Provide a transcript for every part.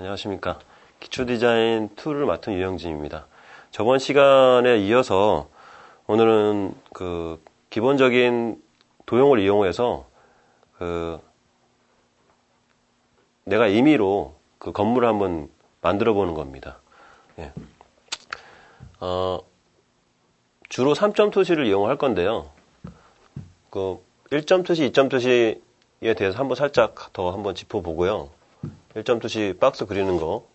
안녕하십니까. 기초 디자인 툴을 맡은 유영진입니다. 저번 시간에 이어서 오늘은 기본적인 도형을 이용해서 내가 임의로 그 건물을 한번 만들어 보는 겁니다. 예. 주로 3점 토시를 이용할 건데요. 1점 토시, 2점 토시에 대해서 한번 살짝 더 한번 짚어보고요. 1점 토시 박스 그리는 거,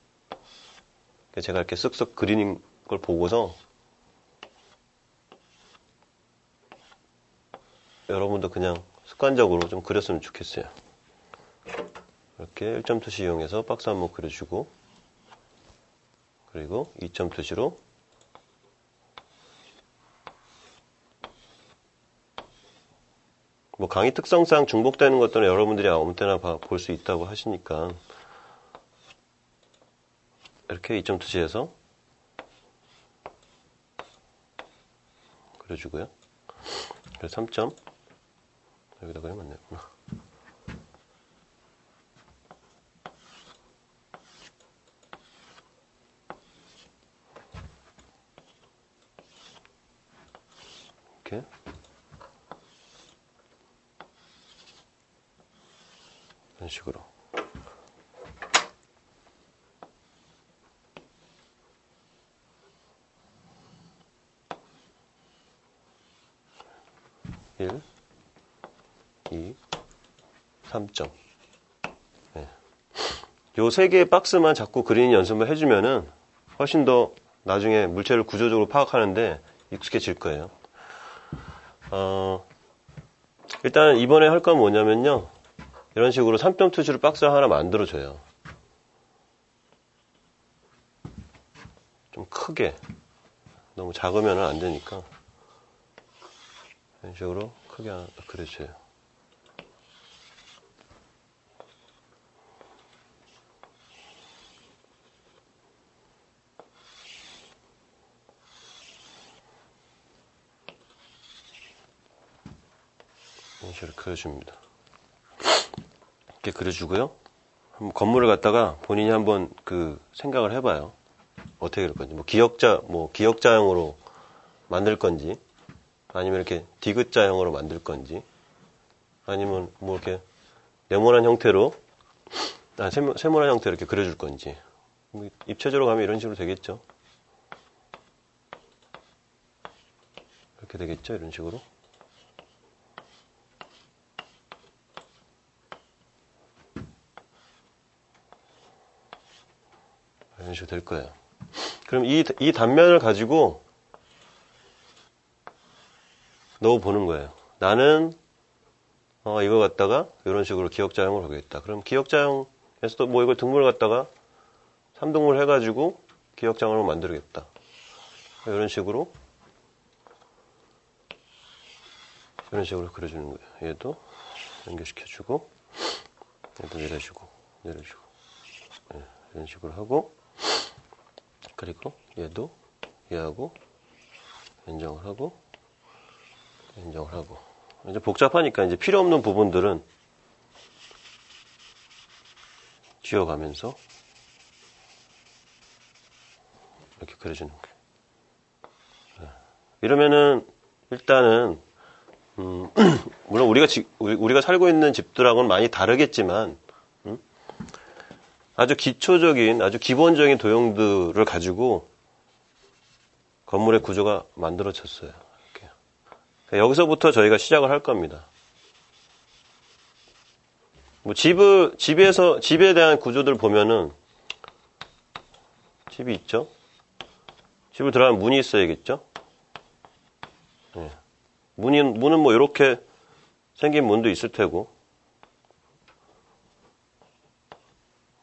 제가 이렇게 쓱쓱 그리는 걸 보고서 여러분도 그냥 습관적으로 좀 그렸으면 좋겠어요. 이렇게 1점 토시 이용해서 박스 한번 그려주고, 그리고 2점 토시로 강의 특성상 중복되는 것들은 여러분들이 아무 때나 볼 수 있다고 하시니까 이렇게 2점 토시해서 그려주고요. 그래서 3점 여기다 그리면 안 되구나. 이렇게 이런 식으로 (1) (2) (3점) 네. 요 세 개의 박스만 자꾸 그리는 연습을 해주면은 훨씬 더 나중에 물체를 구조적으로 파악하는데 익숙해질 거예요. 일단 이번에 할 건 뭐냐면요, 이런 식으로 3점 투시로 박스 하나 만들어줘요. 좀 크게, 너무 작으면 안 되니까 이런 식으로 크게 하나 그려줘요. 이런 식으로 그려줍니다. 이렇게 그려주고요. 건물을 갖다가 본인이 한번 생각을 해봐요. 어떻게 그릴 건지. 기역자형으로 만들 건지, 아니면 이렇게 디귿자형으로 만들 건지, 아니면 이렇게 네모난 형태로, 세모난 형태로 이렇게 그려줄 건지. 입체적으로 가면 이런 식으로 되겠죠. 이렇게 되겠죠. 이런 식으로. 이런 식으로 될 거예요. 그럼 이 단면을 가지고 넣어보는 거예요. 나는 이거 갖다가 이런 식으로 기역자형으로 하겠다. 그럼 기역자형에서도 이걸 등물을 갖다가 3등분 해가지고 기역자형으로 만들겠다. 이런 식으로 그려주는 거예요. 얘도 연결시켜주고, 얘도 내려주고 네, 이런 식으로 하고, 그리고 얘도 얘하고 연정을 하고 이제 복잡하니까 이제 필요 없는 부분들은 지워가면서 이렇게 그려주는 거예요. 이러면은 일단은 물론 우리가 살고 있는 집들하고는 많이 다르겠지만 아주 기초적인, 아주 기본적인 도형들을 가지고 건물의 구조가 만들어졌어요. 이렇게. 여기서부터 저희가 시작을 할 겁니다. 집에 대한 구조들 보면은, 집이 있죠? 집을 들어가면 문이 있어야겠죠? 네. 문은 이렇게 생긴 문도 있을 테고,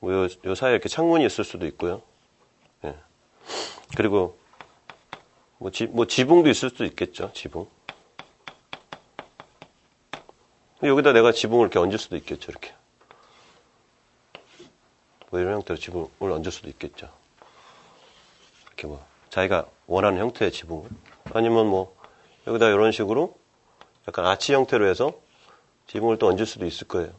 요 사이에 이렇게 창문이 있을 수도 있고요. 예. 그리고, 지붕도 있을 수도 있겠죠, 지붕. 여기다 내가 지붕을 이렇게 얹을 수도 있겠죠, 이렇게. 이런 형태로 지붕을 얹을 수도 있겠죠. 이렇게 자기가 원하는 형태의 지붕을. 아니면 여기다 이런 식으로 약간 아치 형태로 해서 지붕을 또 얹을 수도 있을 거예요.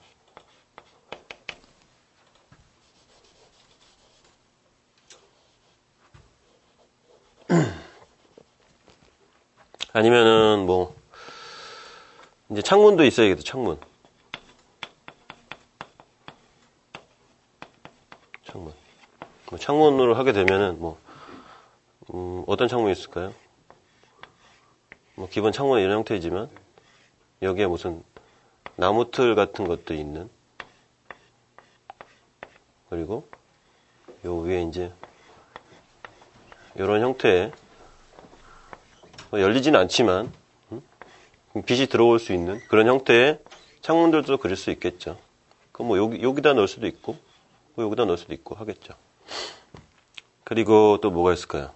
아니면은 뭐 이제 창문도 있어야겠다. 창문. 뭐 창문으로 하게 되면은 뭐 어떤 창문이 있을까요? 뭐 기본 창문은 이런 형태이지만 여기에 무슨 나무틀 같은 것도 있는, 그리고 요 위에 이제 이런 형태의 뭐 열리지는 않지만 빛이 들어올 수 있는 그런 형태의 창문들도 그릴 수 있겠죠. 그럼 뭐 여기다 넣을 수도 있고 뭐 여기다 넣을 수도 있고 하겠죠. 그리고 또 뭐가 있을까요?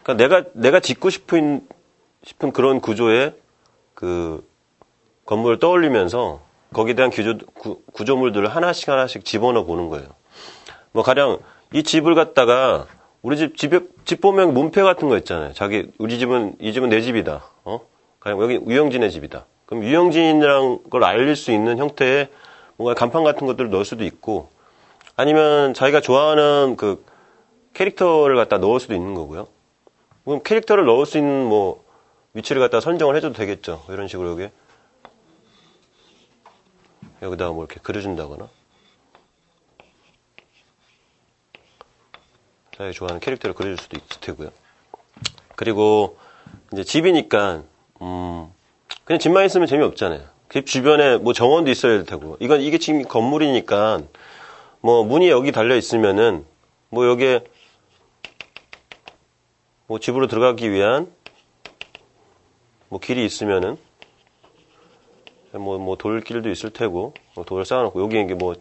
그러니까 내가 짓고 싶은 그런 구조의 그 건물을 떠올리면서 거기에 대한 구조물들을 하나씩 집어넣어 보는 거예요. 뭐 가령 이 집을 갖다가 우리 집 보면 문패 같은 거 있잖아요. 이 집은 내 집이다. 가령 여기 유영진의 집이다. 그럼 유영진이라는 걸 알릴 수 있는 형태의 뭔가 간판 같은 것들을 넣을 수도 있고, 아니면 자기가 좋아하는 그 캐릭터를 갖다 넣을 수도 있는 거고요. 그럼 캐릭터를 넣을 수 있는 뭐 위치를 갖다 선정을 해줘도 되겠죠. 이런 식으로 여기다가 뭐 이렇게 그려준다거나, 자기가 좋아하는 캐릭터를 그려줄 수도 있을 테고요. 그리고 이제 집이니까 그냥 집만 있으면 재미없잖아요. 집 주변에 뭐 정원도 있어야 될 테고, 이게 지금 건물이니까 뭐 문이 여기 달려 있으면은 뭐 여기에 뭐 집으로 들어가기 위한 뭐 길이 있으면은 뭐 돌길도 있을 테고, 뭐 돌을 쌓아놓고 여기 이게 뭐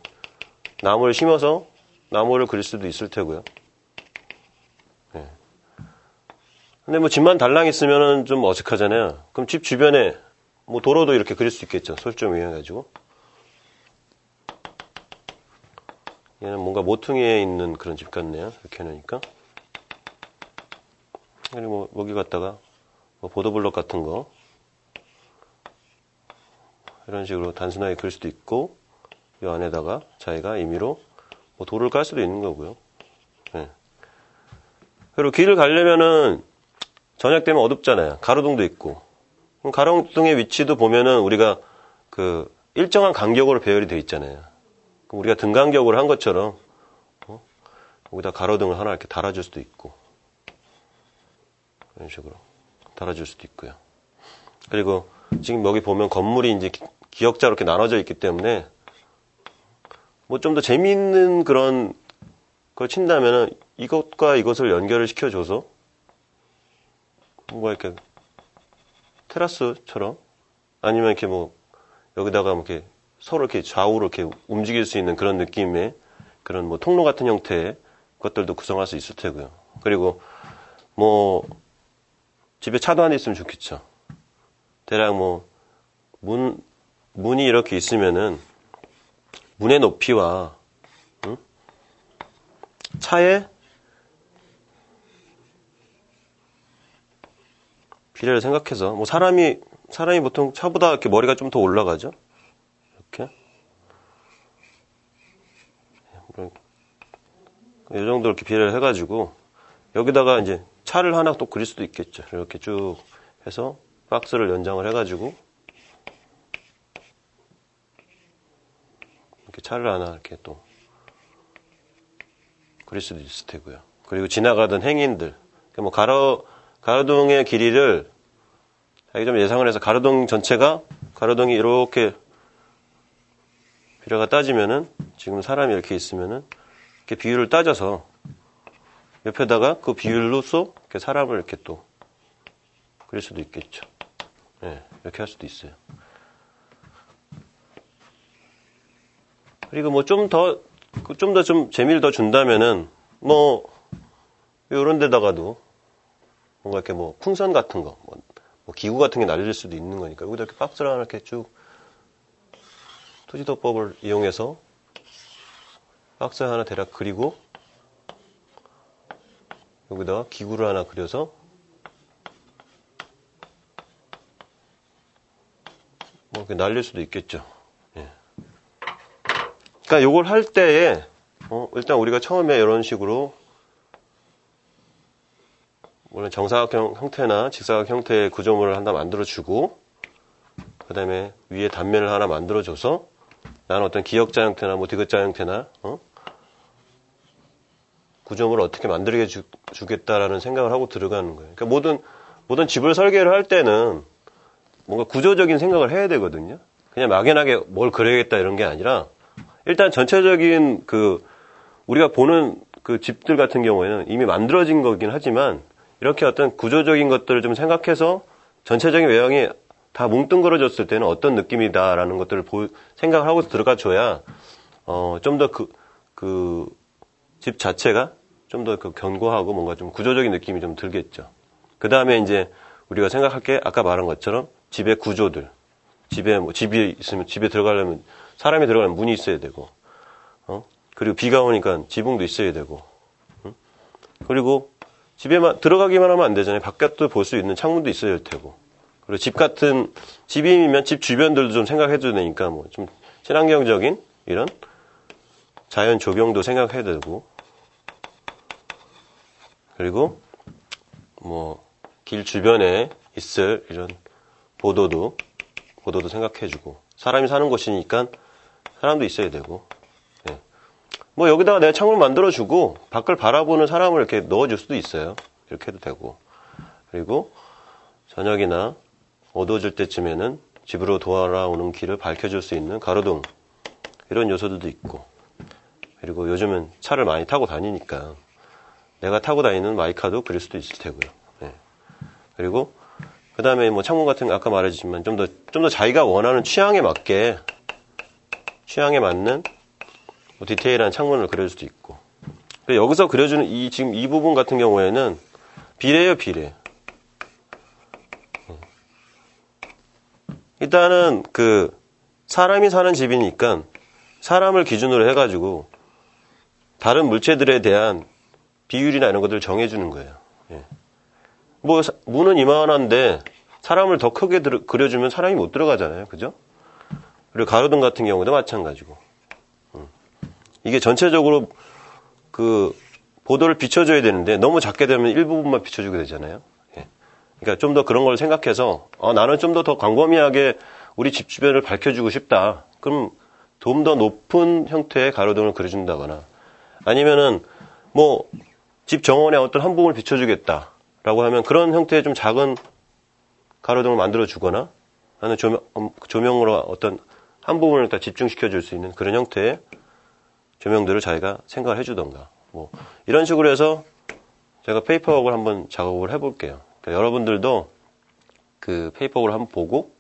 나무를 심어서 나무를 그릴 수도 있을 테고요. 네. 근데 뭐 집만 달랑 있으면은 좀 어색하잖아요. 그럼 집 주변에 뭐 도로도 이렇게 그릴 수 있겠죠. 솔점 이용해가지고. 얘는 뭔가 모퉁이에 있는 그런 집 같네요. 이렇게 해놓으니까. 그리고 뭐 여기 갖다가 뭐 보도블럭 같은 거 이런 식으로 단순하게 그릴 수도 있고, 이 안에다가 자기가 임의로 뭐 돌을 깔 수도 있는 거고요. 네. 그리고 길을 가려면은 저녁 되면 어둡잖아요. 가로등도 있고. 그럼 가로등의 위치도 보면은 우리가 그 일정한 간격으로 배열이 되어 있잖아요. 그럼 우리가 등간격으로 한 것처럼 여기다 가로등을 하나 이렇게 달아줄 수도 있고, 이런 식으로 달아줄 수도 있고요. 그리고 지금 여기 보면 건물이 이제 기역자로 이렇게 나눠져 있기 때문에 뭐 좀 더 재미있는 그런 걸 친다면은 이것과 이것을 연결을 시켜줘서 뭔가 이렇게 테라스처럼, 아니면 이렇게 뭐 여기다가 이렇게 서로 이렇게 좌우로 이렇게 움직일 수 있는 그런 느낌의 그런 뭐 통로 같은 형태의 것들도 구성할 수 있을 테고요. 그리고 뭐 집에 차도 하나 있으면 좋겠죠. 대략 뭐 문이 이렇게 있으면은 문의 높이와 차의 비례를 생각해서, 뭐 사람이 보통 차보다 이렇게 머리가 좀 더 올라가죠. 이렇게 이 정도 이렇게 비례를 해가지고 여기다가 이제 차를 하나 또 그릴 수도 있겠죠. 이렇게 쭉 해서 박스를 연장을 해가지고 이렇게 차를 하나 이렇게 또 그릴 수도 있을 테고요. 그리고 지나가던 행인들, 뭐 가로등의 길이를 자기 좀 예상을 해서 가로등 전체가, 가로등이 이렇게 비례가 따지면은, 지금 사람이 이렇게 있으면은 이렇게 비율을 따져서 옆에다가 그 비율로서 이렇게 사람을 이렇게 또 그릴 수도 있겠죠. 네, 이렇게 할 수도 있어요. 그리고 뭐 좀 더 재미를 더 준다면은 뭐 이런 데다가도 뭔가 이렇게 뭐 풍선 같은 거, 뭐 기구 같은 게 날릴 수도 있는 거니까 여기다 이렇게 박스를 하나 이렇게 쭉 토지도법을 이용해서 박스 하나 대략 그리고 여기다가 기구를 하나 그려서 뭐 이렇게 날릴 수도 있겠죠. 예. 그러니까 요걸 할 때에 일단 우리가 처음에 이런 식으로 물론 정사각형 형태나 직사각 형태의 구조물을 하나 만들어주고, 그 다음에 위에 단면을 하나 만들어줘서 나는 어떤 기역자 형태나 뭐 디귿자 형태나 구조물을 어떻게 만들게 주겠다라는 생각을 하고 들어가는 거예요. 그러니까 모든 집을 설계를 할 때는 뭔가 구조적인 생각을 해야 되거든요. 그냥 막연하게 뭘 그려야겠다 이런 게 아니라 일단 전체적인 우리가 보는 그 집들 같은 경우에는 이미 만들어진 거긴 하지만 이렇게 어떤 구조적인 것들을 좀 생각해서 전체적인 외형이 다 뭉뚱그려졌을 때는 어떤 느낌이다라는 것들을 생각을 하고 들어가 줘야 좀 더 집 자체가 좀 더 견고하고 뭔가 좀 구조적인 느낌이 좀 들겠죠. 그 다음에 이제 우리가 생각할 게 아까 말한 것처럼 집의 구조들, 집이 있으면 집에 들어가려면 사람이 들어가려면 문이 있어야 되고, 그리고 비가 오니까 지붕도 있어야 되고, 그리고 집에만 들어가기만 하면 안 되잖아요. 바깥도 볼 수 있는 창문도 있어야 될 테고. 그리고 집이면 집 주변들도 좀 생각해 줘야 되니까 뭐 좀 친환경적인 이런 자연 조경도 생각해야 되고, 그리고 뭐 길 주변에 있을 이런 보도도 생각해 주고, 사람이 사는 곳이니까 사람도 있어야 되고, 뭐 여기다가 내가 창문을 만들어 주고 밖을 바라보는 사람을 이렇게 넣어줄 수도 있어요. 이렇게 해도 되고, 그리고 저녁이나 어두워질 때쯤에는 집으로 돌아오는 길을 밝혀줄 수 있는 가로등, 이런 요소들도 있고, 그리고 요즘은 차를 많이 타고 다니니까 내가 타고 다니는 마이카도 그릴 수도 있을 테고요. 그리고 그 다음에 뭐 창문 같은 거 아까 말했지만 좀 더 자기가 원하는 취향에 맞는 뭐 디테일한 창문을 그려줄 수도 있고. 여기서 그려주는 지금 이 부분 같은 경우에는 비례예요, 비례. 일단은 사람이 사는 집이니까 사람을 기준으로 해가지고 다른 물체들에 대한 비율이나 이런 것들을 정해주는 거예요. 뭐 문은 이만한데 사람을 더 크게 그려주면 사람이 못 들어가잖아요, 그죠? 그리고 가로등 같은 경우도 마찬가지고. 이게 전체적으로 보도를 비춰줘야 되는데 너무 작게 되면 일부분만 비춰주게 되잖아요. 그러니까 좀 더 그런 걸 생각해서 나는 좀 더 광범위하게 우리 집 주변을 밝혀주고 싶다. 그럼 좀 더 높은 형태의 가로등을 그려준다거나, 아니면은 뭐 집 정원의 어떤 한 부분을 비춰주겠다라고 하면 그런 형태의 좀 작은 가로등을 만들어 주거나, 아니면 조명으로 어떤 한 부분을 다 집중시켜 줄 수 있는 그런 형태의 조명들을 자기가 생각을 해주던가, 뭐 이런 식으로 해서 제가 페이퍼웍을 한번 작업을 해볼게요. 그러니까 여러분들도 그 페이퍼웍을 한번 보고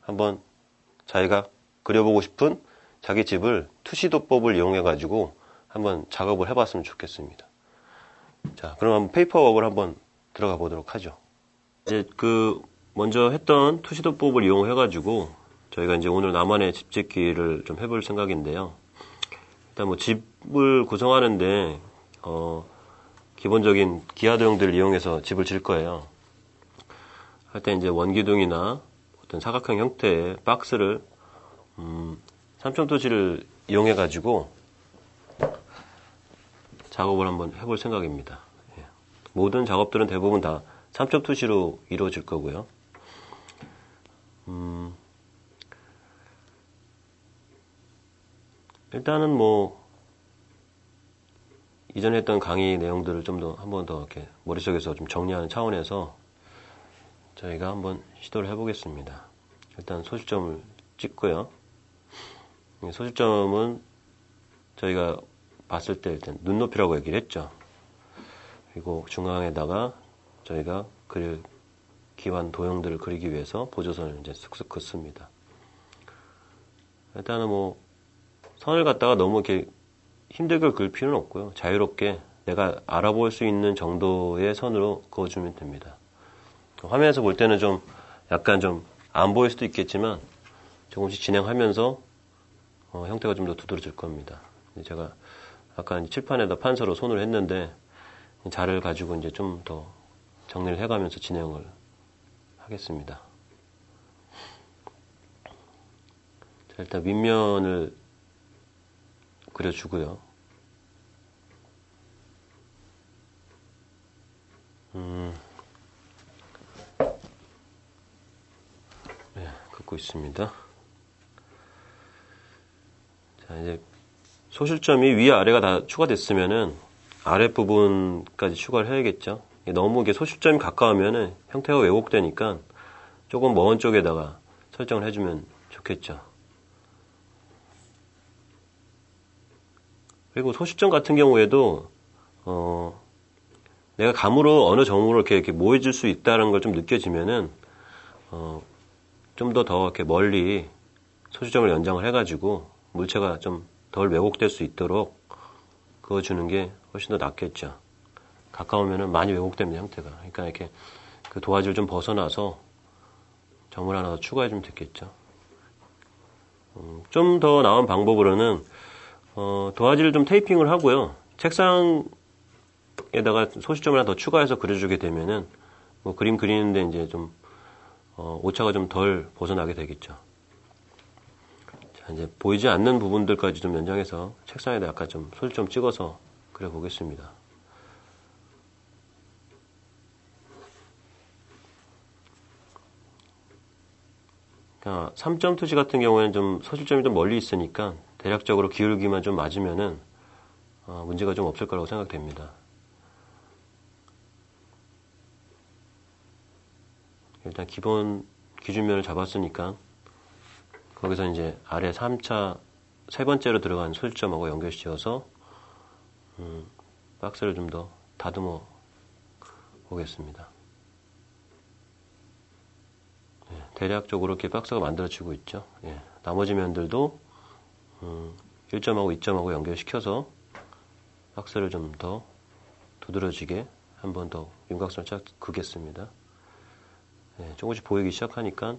한번 자기가 그려보고 싶은 자기 집을 투시도법을 이용해 가지고 한번 작업을 해봤으면 좋겠습니다. 자, 그럼 한번 페이퍼웍을 한번 들어가 보도록 하죠. 이제 먼저 했던 투시도법을 이용해 가지고 저희가 이제 오늘 나만의 집 짓기를 좀 해볼 생각인데요. 일단 뭐 집을 구성하는데 기본적인 기하도형들을 이용해서 집을 질 거예요. 할 때 이제 원기둥이나 어떤 사각형 형태의 박스를 3점 토지를 이용해 가지고 작업을 한번 해볼 생각입니다. 모든 작업들은 대부분 다 3점 토지로 이루어질 거고요. 일단은 뭐 이전에 했던 강의 내용들을 좀 더 한 번 더 이렇게 머릿속에서 좀 정리하는 차원에서 저희가 한번 시도를 해보겠습니다. 일단 소실점을 찍고요. 소실점은 저희가 봤을 때 일단 눈높이라고 얘기를 했죠. 그리고 중앙에다가 저희가 그릴 기완 도형들을 그리기 위해서 보조선을 이제 쓱쓱 긋습니다. 일단은 뭐 선을 갖다가 너무 이렇게 힘들게 그릴 필요는 없고요. 자유롭게 내가 알아볼 수 있는 정도의 선으로 그어주면 됩니다. 화면에서 볼 때는 좀 약간 좀 안 보일 수도 있겠지만 조금씩 진행하면서 형태가 좀 더 두드러질 겁니다. 제가 아까 칠판에다 판서로 손을 했는데 자를 가지고 이제 좀 더 정리를 해가면서 진행을 하겠습니다. 자, 일단 윗면을 그려주고요. 있습니다. 자, 이제 소실점이 위아래가 다 추가됐으면은 아랫부분까지 추가를 해야겠죠. 너무 이게 소실점이 가까우면은 형태가 왜곡되니까 조금 먼 쪽에다가 설정을 해주면 좋겠죠. 그리고 소실점 같은 경우에도 내가 감으로 어느 점으로 이렇게 모여질 수 있다는 걸 좀 느껴지면은 좀 더 이렇게 멀리 소실점을 연장을 해가지고 물체가 좀 덜 왜곡될 수 있도록 그어주는 게 훨씬 더 낫겠죠. 가까우면은 많이 왜곡됩니다, 형태가. 그러니까 이렇게 그 도화지를 좀 벗어나서 점을 하나 더 추가해주면 되겠죠. 좀 더 나은 방법으로는 도화지를 좀 테이핑을 하고요. 책상에다가 소실점을 하나 더 추가해서 그려주게 되면은 뭐 그림 그리는데 이제 좀 오차가 좀 덜 벗어나게 되겠죠. 자, 이제 보이지 않는 부분들까지 좀 연장해서 책상에다 약간 좀 소실점 찍어서 그려보겠습니다. 그러니까 3점 투시 같은 경우에는 좀 소실점이 좀 멀리 있으니까 대략적으로 기울기만 좀 맞으면은 문제가 좀 없을 거라고 생각됩니다. 일단 기본 기준면을 잡았으니까 거기서 이제 아래 3차 세 번째로 들어간 소실점하고 연결시켜서 박스를 좀 더 다듬어 보겠습니다. 대략적으로 이렇게 박스가 만들어지고 있죠. 예, 나머지 면들도 1점하고 2점하고 연결시켜서 박스를 좀 더 두드러지게 한 번 더 윤곽선을 쫙 그겠습니다. 예, 조금씩 보이기 시작하니까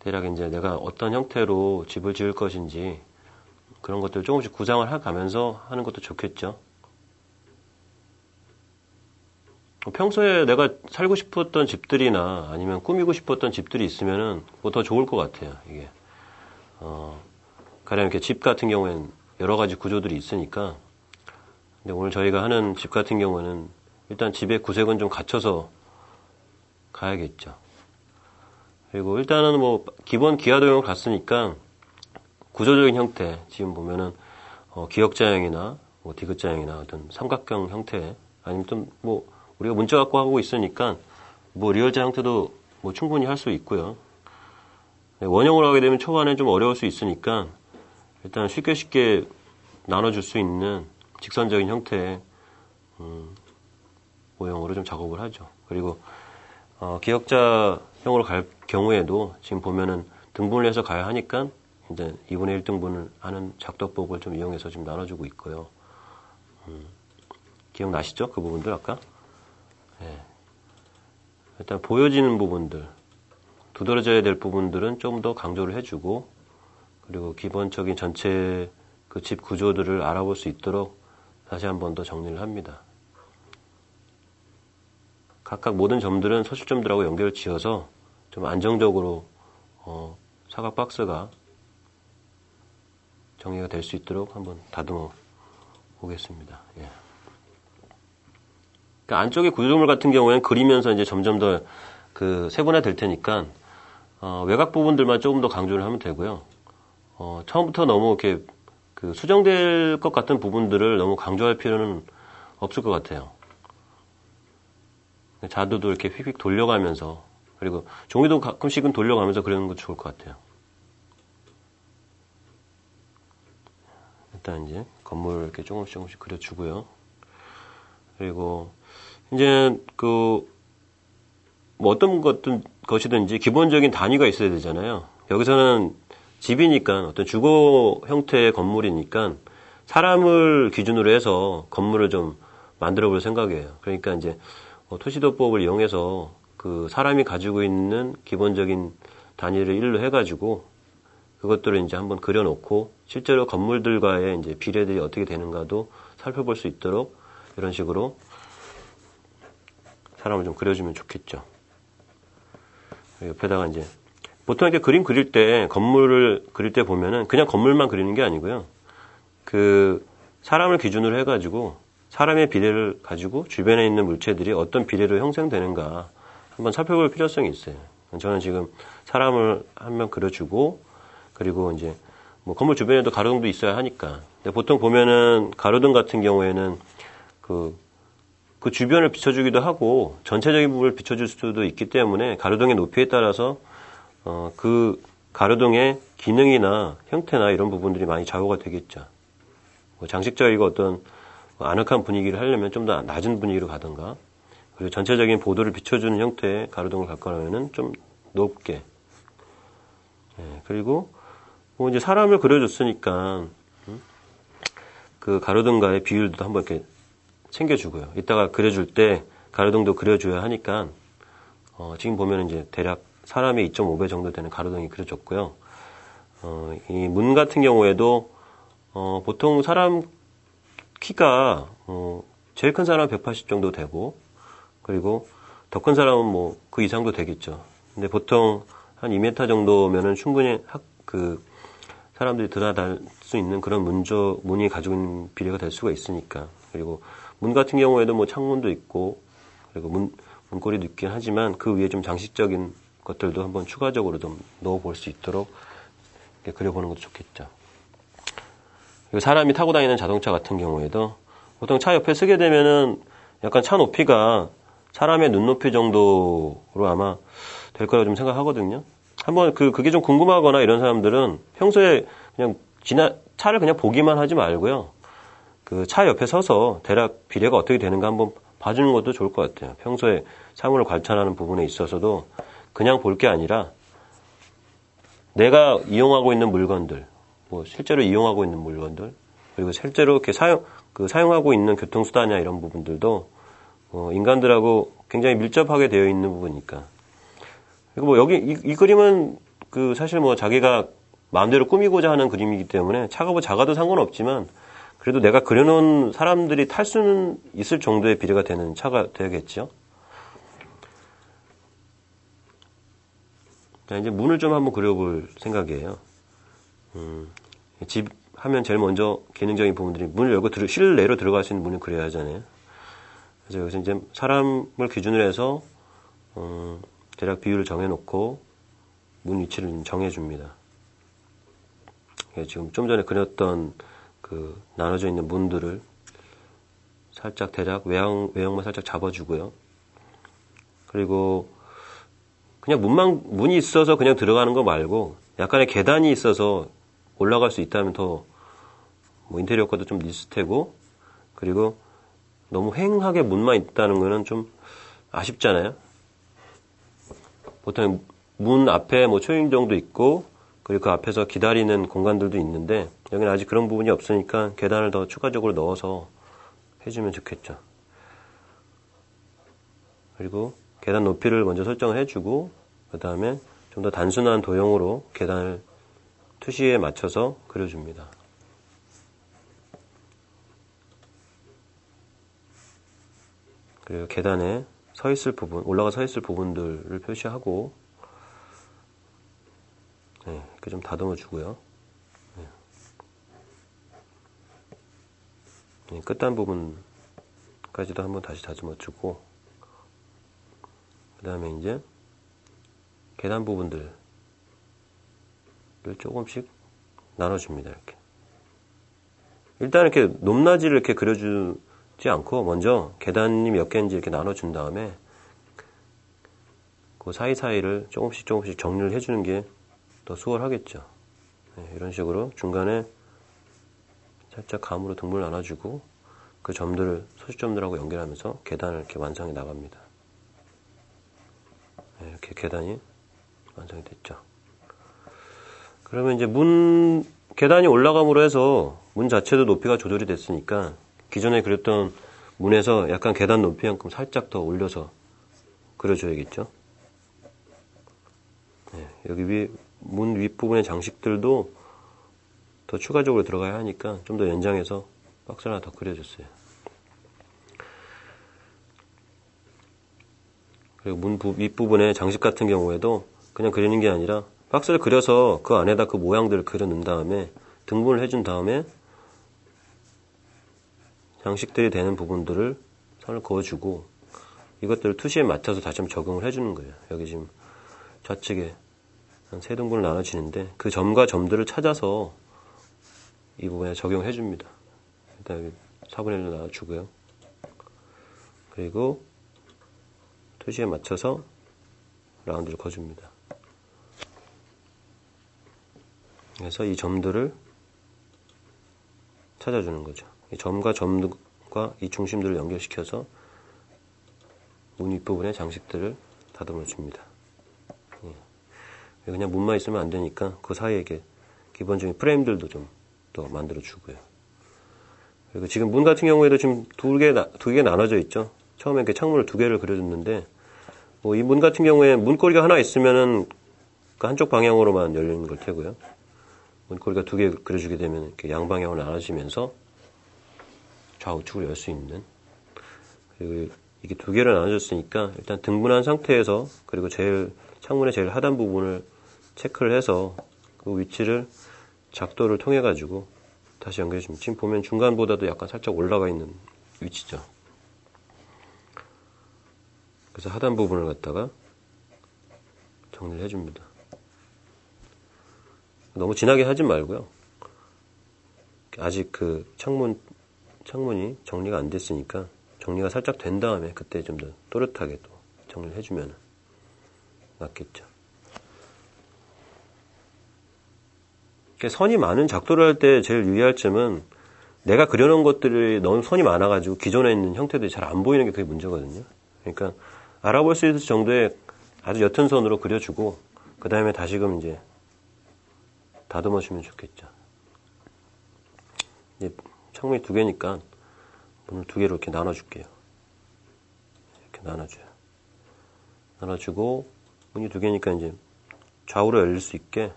대략 이제 내가 어떤 형태로 집을 지을 것인지 그런 것들 조금씩 구상을 해가면서 하는 것도 좋겠죠. 평소에 내가 살고 싶었던 집들이나 아니면 꾸미고 싶었던 집들이 있으면은 뭐 더 좋을 것 같아요, 이게. 가령 이렇게 집 같은 경우에는 여러 가지 구조들이 있으니까. 근데 오늘 저희가 하는 집 같은 경우는 일단 집의 구색은 좀 갖춰서 가야겠죠. 그리고 일단은 뭐 기본 기아도형을 갔으니까 구조적인 형태, 지금 보면은 기역자형이나 뭐 디귿자형이나 어떤 삼각형 형태, 아니면 좀 뭐 우리가 문자 갖고 하고 있으니까 뭐 리얼자 형태도 뭐 충분히 할 수 있고요. 원형으로 하게 되면 초반에 좀 어려울 수 있으니까 일단 쉽게 나눠줄 수 있는 직선적인 형태의 모형으로 좀 작업을 하죠. 그리고 기역자형으로 갈 경우에도 지금 보면은 등분을 해서 가야 하니까 이제 2분의 1 등분을 하는 작도법을 좀 이용해서 지금 나눠주고 있고요. 기억나시죠? 그 부분들 아까? 예. 일단 보여지는 부분들, 두드러져야 될 부분들은 좀 더 강조를 해주고, 그리고 기본적인 전체 그 집 구조들을 알아볼 수 있도록 다시 한 번 더 정리를 합니다. 각각 모든 점들은 소실점들하고 연결을 지어서 좀 안정적으로 사각 박스가 정리가 될 수 있도록 한번 다듬어 보겠습니다. 예. 그러니까 안쪽의 구조물 같은 경우에는 그리면서 이제 점점 더 그 세분화 될 테니까 외곽 부분들만 조금 더 강조를 하면 되고요. 처음부터 너무 이렇게 그 수정될 것 같은 부분들을 너무 강조할 필요는 없을 것 같아요. 자두도 이렇게 휙휙 돌려가면서, 그리고 종이도 가끔씩은 돌려가면서 그리는 것도 좋을 것 같아요. 일단 이제 건물을 이렇게 조금씩 그려주고요. 그리고 이제 뭐 어떤 것이든지 기본적인 단위가 있어야 되잖아요. 여기서는 집이니까 어떤 주거 형태의 건물이니까 사람을 기준으로 해서 건물을 좀 만들어 볼 생각이에요. 그러니까 이제 토시도법을 이용해서 그 사람이 가지고 있는 기본적인 단위를 1로 해가지고 그것들을 이제 한번 그려놓고 실제로 건물들과의 이제 비례들이 어떻게 되는가도 살펴볼 수 있도록 이런 식으로 사람을 좀 그려주면 좋겠죠. 옆에다가 이제 보통 이렇게 그림 그릴 때 건물을 그릴 때 보면은 그냥 건물만 그리는 게 아니고요. 그 사람을 기준으로 해가지고 사람의 비례를 가지고 주변에 있는 물체들이 어떤 비례로 형성되는가 한번 살펴볼 필요성이 있어요. 저는 지금 사람을 한 명 그려주고, 그리고 이제 뭐 건물 주변에도 가로등도 있어야 하니까. 근데 보통 보면은 가로등 같은 경우에는 그 주변을 비춰주기도 하고 전체적인 부분을 비춰줄 수도 있기 때문에 가로등의 높이에 따라서 그 가로등의 기능이나 형태나 이런 부분들이 많이 좌우가 되겠죠. 뭐 장식적이고 어떤 아늑한 분위기를 하려면 좀 더 낮은 분위기로 가든가, 그리고 전체적인 보도를 비춰주는 형태의 가로등을 갖고 나면은 좀 높게. 그리고 뭐 이제 사람을 그려줬으니까 그 가로등과의 비율도 한번 이렇게 챙겨주고요. 이따가 그려줄 때 가로등도 그려줘야 하니까 지금 보면 이제 대략 사람의 2.5배 정도 되는 가로등이 그려졌고요. 이 문 같은 경우에도 보통 사람 키가 제일 큰 사람은 180 정도 되고, 그리고 더 큰 사람은 뭐 그 이상도 되겠죠. 근데 보통 한 2m 정도면은 충분히 사람들이 들어갈 수 있는 그런 문이 가지고 있는 비례가 될 수가 있으니까. 그리고 문 같은 경우에도 뭐 창문도 있고, 그리고 문고리도 있긴 하지만 그 위에 좀 장식적인 것들도 한번 추가적으로 좀 넣어볼 수 있도록 이렇게 그려보는 것도 좋겠죠. 그리고 사람이 타고 다니는 자동차 같은 경우에도 보통 차 옆에 쓰게 되면은 약간 차 높이가 사람의 눈높이 정도로 아마 될 거라고 좀 생각하거든요. 한번 그게 좀 궁금하거나 이런 사람들은 평소에 그냥 차를 그냥 보기만 하지 말고요. 그 차 옆에 서서 대략 비례가 어떻게 되는가 한번 봐주는 것도 좋을 것 같아요. 평소에 사물을 관찰하는 부분에 있어서도 그냥 볼 게 아니라 내가 이용하고 있는 물건들, 뭐 실제로 이용하고 있는 물건들, 그리고 실제로 이렇게 사용하고 있는 교통수단이나 이런 부분들도 인간들하고 굉장히 밀접하게 되어 있는 부분이니까. 그리고 뭐 여기 이 그림은 사실 뭐 자기가 마음대로 꾸미고자 하는 그림이기 때문에 차가 뭐 작아도 상관없지만 그래도 내가 그려놓은 사람들이 탈 수는 있을 정도의 비례가 되는 차가 되겠죠. 자, 이제 문을 좀 한번 그려볼 생각이에요. 집 하면 제일 먼저 기능적인 부분들이 문을 열고 실내로 들어갈 수 있는 문을 그려야 하잖아요. 그래서 여기서 이제 사람을 기준으로 해서 대략 비율을 정해놓고 문 위치를 정해줍니다. 지금 좀 전에 그렸던 나눠져 있는 문들을 살짝 대략 외형만 살짝 잡아주고요. 그리고 그냥 문이 있어서 그냥 들어가는 거 말고 약간의 계단이 있어서 올라갈 수 있다면 더 뭐 인테리어 효과도 좀 있을 테고, 그리고 너무 휑하게 문만 있다는 거는 좀 아쉽잖아요. 보통 문 앞에 뭐 초인종도 있고, 그리고 그 앞에서 기다리는 공간들도 있는데 여기는 아직 그런 부분이 없으니까 계단을 더 추가적으로 넣어서 해주면 좋겠죠. 그리고 계단 높이를 먼저 설정을 해주고, 그 다음에 좀 더 단순한 도형으로 계단을 투시에 맞춰서 그려줍니다. 그리고 계단에 올라가 서 있을 부분들을 표시하고, 이렇게 좀 다듬어 주고요. 끝단 부분까지도 한번 다시 다듬어 주고, 그 다음에 이제 계단 부분들을 조금씩 나눠줍니다. 이렇게. 일단 이렇게 높낮이를 이렇게 그려주지 않고 먼저 계단이 몇 개인지 이렇게 나눠준 다음에 그 사이사이를 조금씩 정리를 해주는 게 더 수월하겠죠. 이런 식으로 중간에 살짝 감으로 등물 나눠주고 그 점들을 소시점들하고 연결하면서 계단을 이렇게 완성해 나갑니다. 이렇게 계단이 완성이 됐죠. 그러면 이제 계단이 올라감으로 해서 문 자체도 높이가 조절이 됐으니까 기존에 그렸던 문에서 약간 계단 높이만큼 살짝 더 올려서 그려줘야겠죠. 여기 문 윗부분의 장식들도 더 추가적으로 들어가야 하니까 좀 더 연장해서 박스를 하나 더 그려줬어요. 그리고 문 윗부분의 장식 같은 경우에도 그냥 그리는 게 아니라 박스를 그려서 그 안에다 그 모양들을 그려 넣은 다음에 등분을 해준 다음에 장식들이 되는 부분들을 선을 그어주고, 이것들을 투시에 맞춰서 다시 한번 적용을 해주는 거예요. 여기 지금 좌측에 한 3등분을 나눠지는데 그 점과 점들을 찾아서 이 부분에 적용해 줍니다. 일단 여기 4분의 1로 나눠주고요. 그리고 투시에 맞춰서 라운드를 그어줍니다. 그래서 이 점들을 찾아주는 거죠. 이 점과 점과 이 중심들을 연결시켜서 문 윗부분에 장식들을 다듬어 줍니다. 그냥 문만 있으면 안 되니까 그 사이에 이렇게 기본적인 프레임들도 좀 더 만들어 주고요. 그리고 지금 문 같은 경우에도 지금 두 개 나눠져 있죠. 처음에 이렇게 창문을 2개를 그려줬는데, 이 문 같은 경우에 문고리가 하나 있으면은 그 한쪽 방향으로만 열리는 걸 테고요. 문고리가 2개 그려주게 되면 이렇게 양방향으로 나눠지면서 좌우측으로 열 수 있는. 그리고 이게 2개를 나눠줬으니까 일단 등분한 상태에서 그리고 창문의 제일 하단 부분을 체크를 해서 그 위치를 작도를 통해 가지고 다시 연결해 줍니다. 지금 보면 중간보다도 약간 살짝 올라가 있는 위치죠. 그래서 하단 부분을 갖다가 정리를 해줍니다. 너무 진하게 하지 말고요. 아직 그 창문이 정리가 안 됐으니까 정리가 살짝 된 다음에 그때 좀 더 또렷하게 또 정리를 해주면 낫겠죠. 선이 많은 작도를 할 때 제일 유의할 점은 내가 그려놓은 것들이 너무 선이 많아가지고 기존에 있는 형태들이 잘 안 보이는 게 그게 문제거든요. 그러니까 알아볼 수 있을 정도의 아주 옅은 선으로 그려주고 그 다음에 다시금 이제 다듬어주면 좋겠죠. 이제 창문이 2개니까 문을 2개로 이렇게 나눠줄게요. 이렇게 나눠줘요. 나눠주고 문이 2개니까 이제 좌우로 열릴 수 있게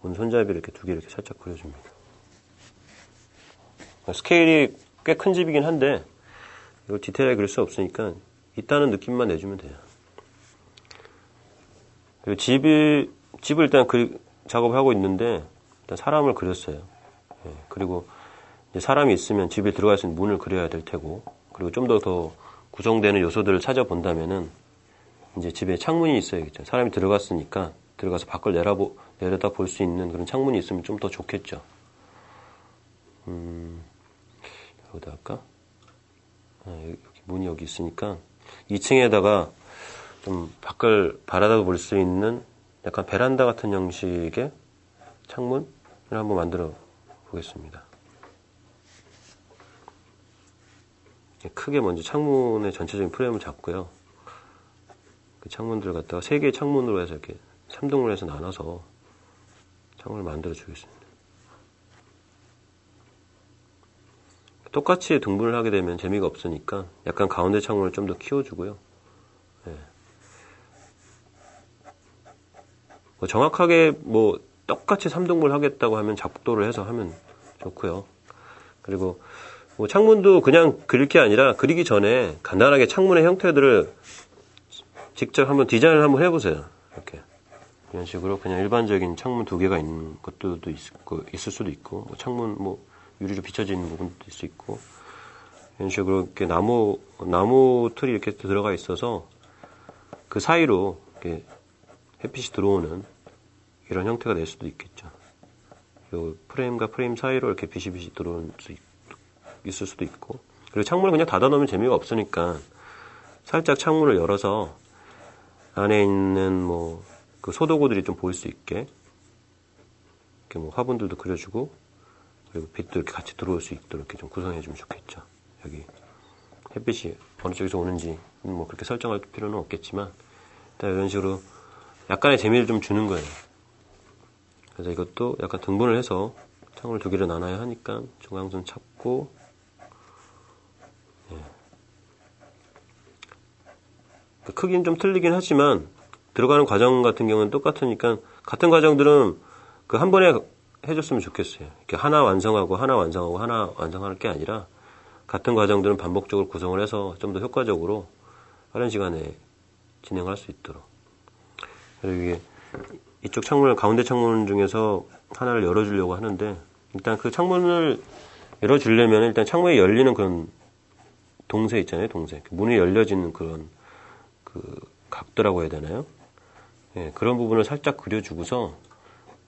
문 손잡이를 이렇게 2개 이렇게 살짝 그려줍니다. 스케일이 꽤 큰 집이긴 한데 이걸 디테일하게 그릴 수 없으니까 있다는 느낌만 내주면 돼요. 그리고 집을 일단 작업을 하고 있는데 일단 사람을 그렸어요. 그리고 이제 사람이 있으면 집에 들어갈 수 있는 문을 그려야 될 테고 그리고 좀 더 구성되는 요소들을 찾아본다면은 이제 집에 창문이 있어야겠죠. 사람이 들어갔으니까 들어가서 밖을 내려다 볼 수 있는 그런 창문이 있으면 좀 더 좋겠죠. 여기다 할까? 여기 문이 여기 있으니까 2층에다가 좀 밖을 바라다 볼 수 있는 약간 베란다 같은 형식의 창문을 한번 만들어 보겠습니다. 크게 먼저 창문의 전체적인 프레임을 잡고요. 그 창문들을 갖다가 3개의 창문으로 해서 이렇게 3등으로 해서 나눠서 창문을 만들어 주겠습니다. 똑같이 등분을 하게 되면 재미가 없으니까 약간 가운데 창문을 좀 더 키워주고요. 정확하게 똑같이 3등분을 하겠다고 하면 작도를 해서 하면 좋고요. 그리고 창문도 그냥 그릴 게 아니라 그리기 전에 간단하게 창문의 형태들을 직접 한번 디자인을 한번 해보세요. 이렇게. 이런 식으로 그냥 일반적인 창문 2개가 있는 것들도 있을 수도 있고, 창문 유리로 비춰져 있는 부분도 있을 수 있고, 이런 식으로 이렇게 나무 틀이 이렇게 들어가 있어서 그 사이로 이렇게 햇빛이 들어오는 이런 형태가 될 수도 있겠죠. 요 프레임과 프레임 사이로 이렇게 빛이 들어올 수 있을 수도 있고, 그리고 창문을 그냥 닫아 놓으면 재미가 없으니까 살짝 창문을 열어서 안에 있는 그 소도구들이 좀 보일 수 있게 이렇게 화분들도 그려주고 그리고 빛도 이렇게 같이 들어올 수 있도록 이렇게 좀 구성해주면 좋겠죠. 여기 햇빛이 어느 쪽에서 오는지 그렇게 설정할 필요는 없겠지만 일단 이런 식으로 약간의 재미를 좀 주는 거예요. 그래서 이것도 약간 등분을 해서 창문을 2개로 나눠야 하니까 중앙선 찾고 크기는 좀 틀리긴 하지만 들어가는 과정 같은 경우는 똑같으니까 같은 과정들은 그 한 번에 해줬으면 좋겠어요. 이렇게 하나 완성하고 하나 완성할 게 아니라 같은 과정들은 반복적으로 구성을 해서 좀 더 효과적으로 빠른 시간에 진행할 수 있도록. 그리고 이게 이쪽 가운데 창문 중에서 하나를 열어주려고 하는데 일단 그 창문을 열어주려면 일단 창문이 열리는 그런 동세 있잖아요. 동세. 문이 열려지는 그런 각도라고 해야 되나요? 예, 그런 부분을 살짝 그려주고서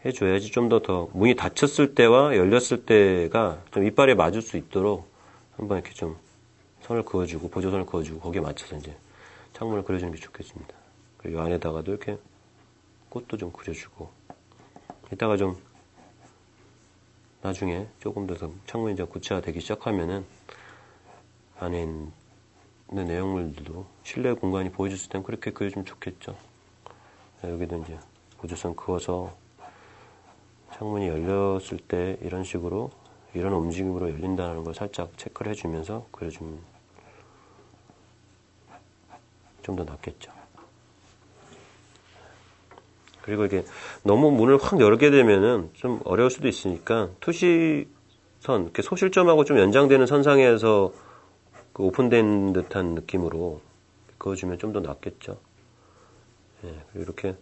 해줘야지 좀 더 문이 닫혔을 때와 열렸을 때가 좀 이빨에 맞을 수 있도록 한번 이렇게 좀 선을 그어주고, 보조선을 그어주고, 거기에 맞춰서 이제 창문을 그려주는 게 좋겠습니다. 그리고 이 안에다가도 이렇게 꽃도 좀 그려주고, 이따가 좀 나중에 조금 더 창문이 이제 구체화되기 시작하면은 안에 있는 내용물들도 실내 공간이 보여줬을 땐 그렇게 그려주면 좋겠죠. 여기도 이제 보조선 그어서 창문이 열렸을 때 이런 식으로 이런 움직임으로 열린다는 걸 살짝 체크를 해주면서 그려주면 좀 더 낫겠죠. 그리고 이게 너무 문을 확 열게 되면은 좀 어려울 수도 있으니까 투시선, 이렇게 소실점하고 좀 연장되는 선상에서 그 오픈된 듯한 느낌으로 그어주면 좀 더 낫겠죠. 예, 그리고 이렇게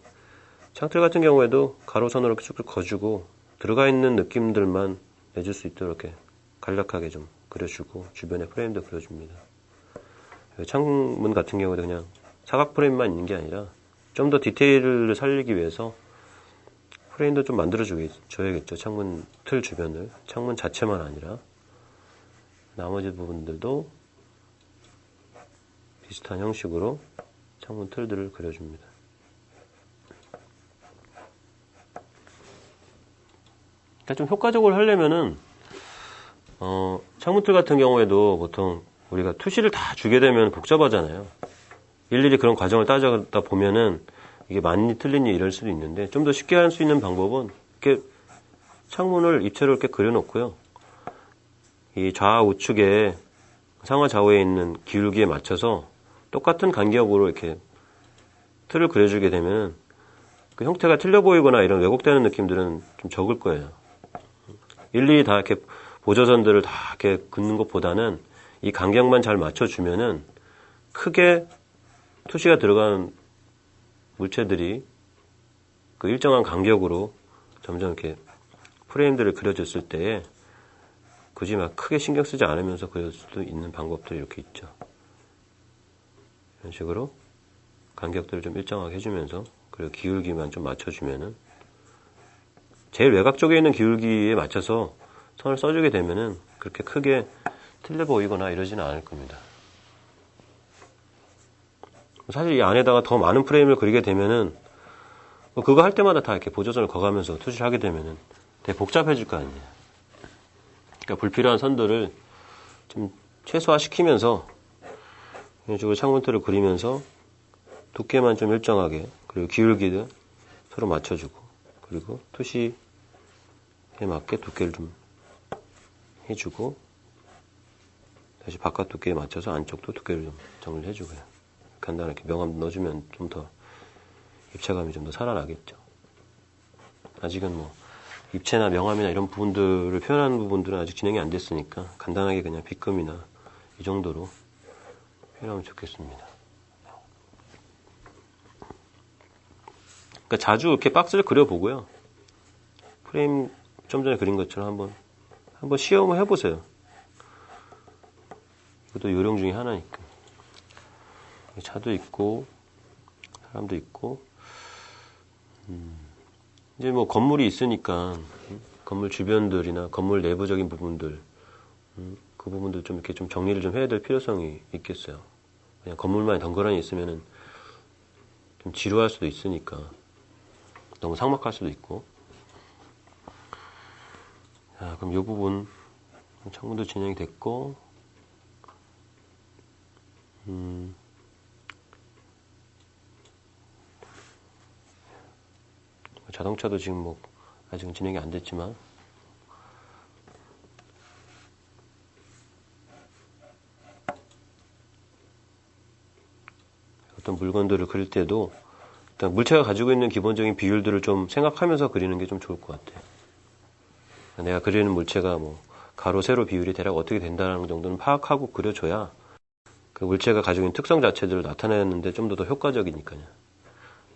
창틀 같은 경우에도 가로선으로 이렇게 쭉 그어주고 들어가 있는 느낌들만 내줄 수 있도록 이렇게 간략하게 좀 그려주고 주변에 프레임도 그려줍니다. 창문 같은 경우도 그냥 사각 프레임만 있는 게 아니라 좀 더 디테일을 살리기 위해서 프레임도 좀 만들어줘야겠죠. 창문 틀 주변을. 창문 자체만 아니라 나머지 부분들도 비슷한 형식으로 창문 틀들을 그려줍니다. 그러니까 좀 효과적으로 하려면은 창문틀 같은 경우에도 보통 우리가 투시를 다 주게 되면 복잡하잖아요. 일일이 그런 과정을 따져다 보면은 이게 맞니 틀리니 이럴 수도 있는데 좀 더 쉽게 할 수 있는 방법은 이렇게 창문을 입체로 이렇게 그려놓고요. 이 좌우측에 상하 좌우에 있는 기울기에 맞춰서 똑같은 간격으로 이렇게 틀을 그려주게 되면 그 형태가 틀려 보이거나 이런 왜곡되는 느낌들은 좀 적을 거예요. 일일이 다 이렇게 보조선들을 다 이렇게 긋는 것보다는 이 간격만 잘 맞춰주면은 크게 투시가 들어간 물체들이 그 일정한 간격으로 점점 이렇게 프레임들을 그려줬을 때에 굳이 막 크게 신경 쓰지 않으면서 그릴 수도 있는 방법들이 이렇게 있죠. 이런 식으로 간격들을 좀 일정하게 해주면서 그리고 기울기만 좀 맞춰주면은 제일 외곽 쪽에 있는 기울기에 맞춰서 선을 써주게 되면은 그렇게 크게 틀려 보이거나 이러지는 않을 겁니다. 사실 이 안에다가 더 많은 프레임을 그리게 되면은 그거 할 때마다 다 이렇게 보조선을 거가면서 투시를 하게 되면은 되게 복잡해질 거 아니에요. 그러니까 불필요한 선들을 좀 최소화시키면서 이런 식으로 창문틀을 그리면서 두께만 좀 일정하게 그리고 기울기도 서로 맞춰주고 그리고 투시에 맞게 두께를 좀 해주고 다시 바깥 두께에 맞춰서 안쪽도 두께를 좀 정리를 해주고요. 간단하게 명암 넣어주면 좀 더 입체감이 좀 더 살아나겠죠. 아직은 뭐 입체나 명암이나 이런 부분들을 표현하는 부분들은 아직 진행이 안 됐으니까 간단하게 그냥 빗금이나 이 정도로 표현하면 좋겠습니다. 그러니까 자주 이렇게 박스를 그려보고요. 프레임 좀 전에 그린 것처럼 한번 시험을 해보세요. 이것도 요령 중에 하나니까. 차도 있고 사람도 있고 이제 뭐 건물이 있으니까 건물 주변들이나 건물 내부적인 부분들 그 부분들 좀 이렇게 좀 정리를 좀 해야 될 필요성이 있겠어요. 그냥 건물만 덩그러니 있으면은 좀 지루할 수도 있으니까 너무 삭막할 수도 있고. 자, 그럼 이 부분 창문도 진행이 됐고 자동차도 지금 뭐 아직은 진행이 안 됐지만 어떤 물건들을 그릴 때도 일단 물체가 가지고 있는 기본적인 비율들을 좀 생각하면서 그리는 게 좀 좋을 것 같아요. 내가 그리는 물체가 뭐 가로, 세로 비율이 대략 어떻게 된다는 정도는 파악하고 그려줘야 그 물체가 가지고 있는 특성 자체들을 나타내는데 좀 더 효과적이니까요.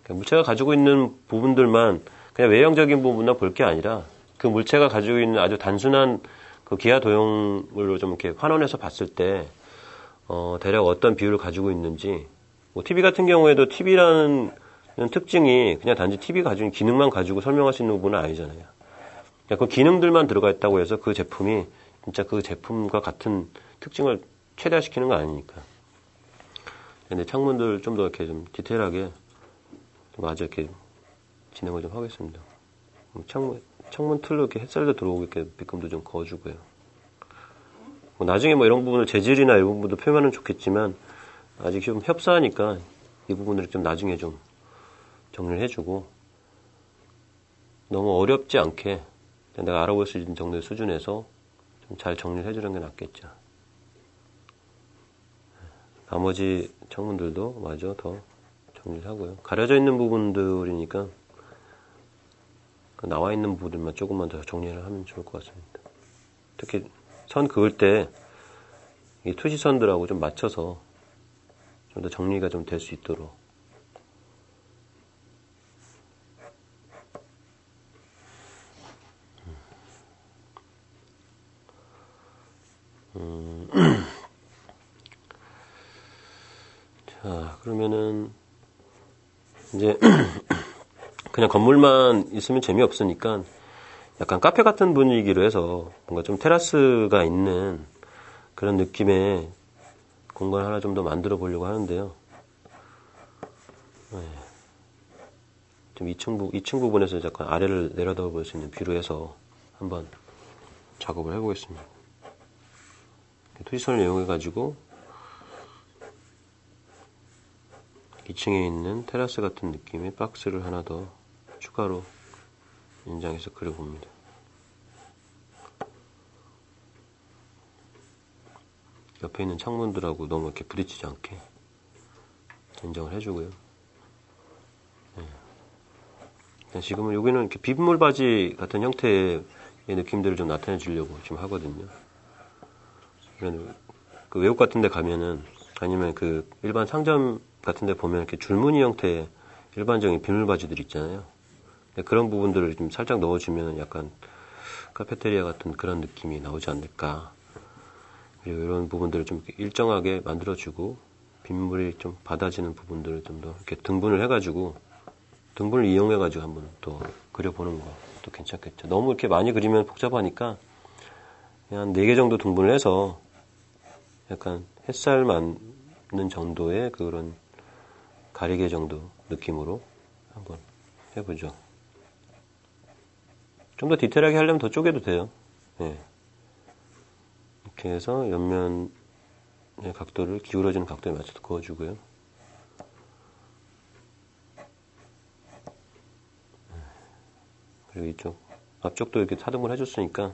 그러니까 물체가 가지고 있는 부분들만 그냥 외형적인 부분만 볼 게 아니라 그 물체가 가지고 있는 아주 단순한 그 기하 도형물로 좀 이렇게 환원해서 봤을 때 대략 어떤 비율을 가지고 있는지 뭐 TV 같은 경우에도 TV라는 특징이 그냥 단지 TV 가지고 기능만 가지고 설명할 수 있는 부분은 아니잖아요. 그 기능들만 들어가 있다고 해서 그 제품이 진짜 그 제품과 같은 특징을 최대화시키는 거 아니니까. 근데 창문들 좀 더 이렇게 좀 디테일하게 좀 아주 이렇게 진행을 좀 하겠습니다. 창문 틀로 이렇게 햇살도 들어오게 비금도 좀 그어주고요. 뭐 나중에 뭐 이런 부분을 재질이나 이런 부분도 표현하면 좋겠지만 아직 좀 협사하니까 이 부분을 좀 나중에 좀 정리를 해주고 너무 어렵지 않게 내가 알아볼 수 있는 정도의 수준에서 좀 잘 정리를 해주는 게 낫겠죠. 나머지 창문들도 마저 더 정리를 하고요. 가려져 있는 부분들이니까 나와 있는 부분들만 조금만 더 정리를 하면 좋을 것 같습니다. 특히 선 그을 때 이 투시선들하고 좀 맞춰서 좀 더 정리가 좀 될 수 있도록 자, 그러면은 이제 그냥 건물만 있으면 재미없으니까 약간 카페 같은 분위기로 해서 뭔가 좀 테라스가 있는 그런 느낌의 공간 하나 좀 더 만들어 보려고 하는데요. 네. 좀 2층 부분에서 약간 아래를 내려다 볼 수 있는 뷰로 해서 한번 작업을 해보겠습니다. 투시선을 이용해가지고 2층에 있는 테라스 같은 느낌의 박스를 하나 더 추가로 인장해서 그려봅니다. 옆에 있는 창문들하고 너무 이렇게 부딪히지 않게 인장을 해주고요. 네. 지금은 여기는 이렇게 빗물 바지 같은 형태의 느낌들을 좀 나타내 주려고 지금 하거든요. 그 외국 같은 데 가면은 아니면 그 일반 상점 같은 데 보면 이렇게 줄무늬 형태의 일반적인 빗물 바지들 있잖아요. 그런 부분들을 좀 살짝 넣어주면 약간 카페테리아 같은 그런 느낌이 나오지 않을까. 그리고 이런 부분들을 좀 일정하게 만들어주고 빗물이 좀 받아지는 부분들을 좀 더 이렇게 등분을 해가지고 등분을 이용해가지고 한번 또 그려보는 것도 괜찮겠죠. 너무 이렇게 많이 그리면 복잡하니까 그냥 한 4개 정도 등분을 해서 약간 햇살 맞는 정도의 그런 가리개 정도 느낌으로 한번 해보죠. 좀 더 디테일하게 하려면 더 쪼개도 돼요. 네. 이렇게 해서 옆면의 각도를 기울어지는 각도에 맞춰서 그어주고요. 그리고 이쪽 앞쪽도 이렇게 4등분 해줬으니까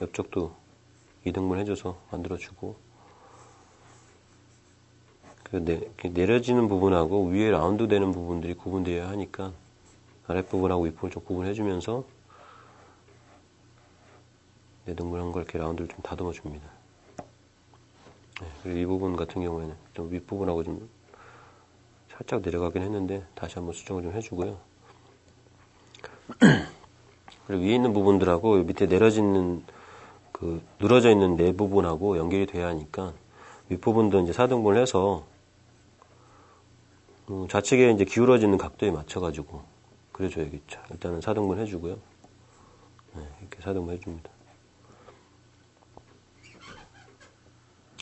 옆쪽도 2등분 해줘서 만들어주고 이렇게 내려지는 부분하고 위에 라운드 되는 부분들이 구분되어야 하니까 아랫부분하고 윗부분을 좀 구분해주면서 4등분한 걸 이렇게 라운드를 좀 다듬어 줍니다. 네, 그리고 이 부분 같은 경우에는 좀 윗부분하고 좀 살짝 내려가긴 했는데 다시 한번 수정을 좀 해주고요. 그리고 위에 있는 부분들하고 밑에 내려지는 그 늘어져 있는 내 부분하고 연결이 돼야 하니까 윗부분도 이제 4등분을 해서 좌측에 이제 기울어지는 각도에 맞춰가지고 그려줘야겠죠. 일단은 4등분 해주고요. 네, 이렇게 4등분 해줍니다.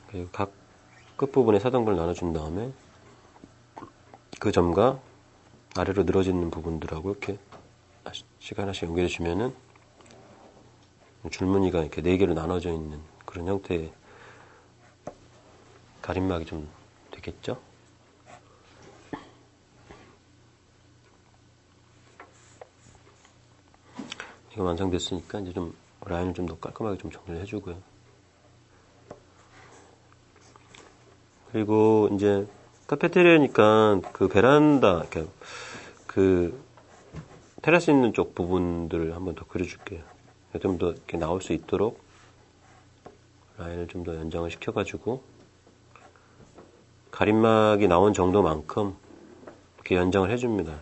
그리고 각 끝부분에 4등분을 나눠준 다음에 그 점과 아래로 늘어지는 부분들하고 이렇게 하나씩 연결해주면은 줄무늬가 이렇게 4개로 나눠져 있는 그런 형태의 가림막이 좀 되겠죠? 이거 완성됐으니까 이제 좀 라인을 좀 더 깔끔하게 좀 정리를 해주고요. 그리고 이제 카페테리아니까 그 베란다, 그 테라스 있는 쪽 부분들을 한번 더 그려줄게요. 좀 더 이렇게 나올 수 있도록 라인을 좀 더 연장을 시켜가지고 가림막이 나온 정도만큼 이렇게 연장을 해줍니다.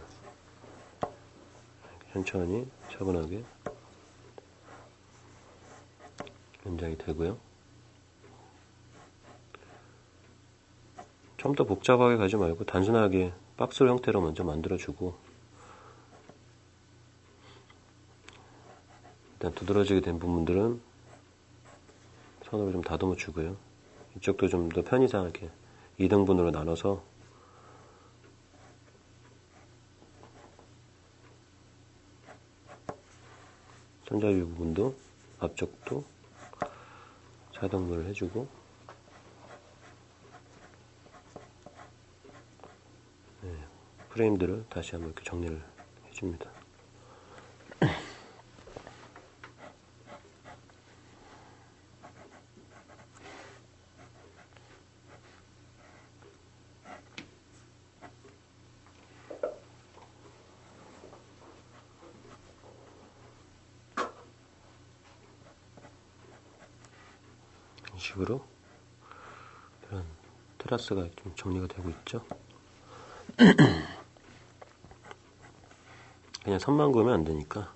천천히 차분하게 연장이 되고요. 좀 더 복잡하게 가지 말고 단순하게 박스 형태로 먼저 만들어주고, 일단 두드러지게 된 부분들은 선으로 좀 다듬어 주고요. 이쪽도 좀 더 편의상 이렇게 2등분으로 나눠서 손잡이 부분도 앞쪽도 4등분을 해주고, 프레임들을 다시 한번 이렇게 정리를 해줍니다. 이런 식으로 이런 테라스가 좀 정리가 되고 있죠. 그냥 선만 그으면 안 되니까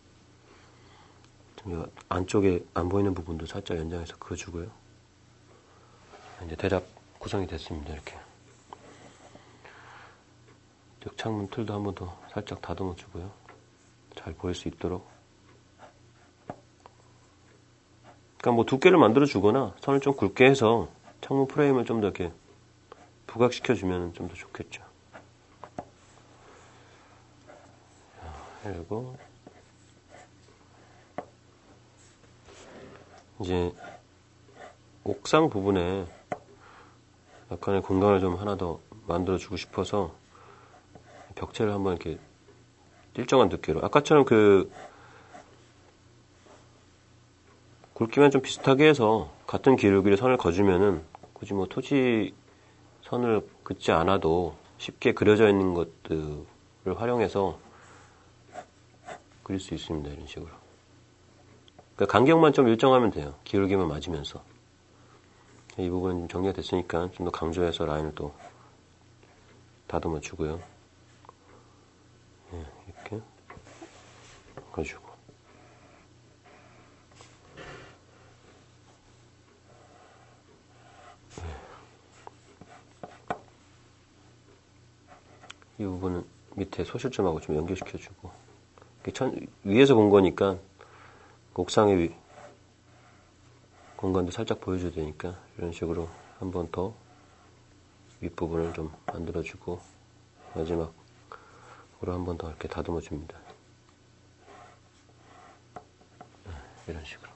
좀 안쪽에 안 보이는 부분도 살짝 연장해서 그어주고요. 이제 대략 구성이 됐습니다. 이렇게 창문 틀도 한 번 더 살짝 다듬어 주고요. 잘 보일 수 있도록. 그러니까 뭐 두께를 만들어 주거나 선을 좀 굵게 해서 창문 프레임을 좀 더 이렇게 부각시켜 주면 좀 더 좋겠죠. 그리고 이제 옥상 부분에 약간의 공간을 좀 하나 더 만들어 주고 싶어서 벽체를 한번 이렇게 일정한 두께로, 아까처럼 그 굵기만 좀 비슷하게 해서 같은 기울기로 선을 그어주면은 굳이 뭐 토지 선을 긋지 않아도 쉽게 그려져 있는 것들을 활용해서 그릴 수 있습니다. 이런 식으로. 그러니까 간격만 좀 일정하면 돼요. 기울기만 맞으면서. 이 부분 정리가 됐으니까 좀 더 강조해서 라인을 또 다듬어 주고요. 이렇게 그어주고. 이 부분은 밑에 소실점하고 좀 연결시켜주고. 위에서 본 거니까 옥상의 공간도 살짝 보여줘야 되니까 이런 식으로 한 번 더 윗부분을 좀 만들어주고 마지막으로 한 번 더 이렇게 다듬어 줍니다. 이런 식으로.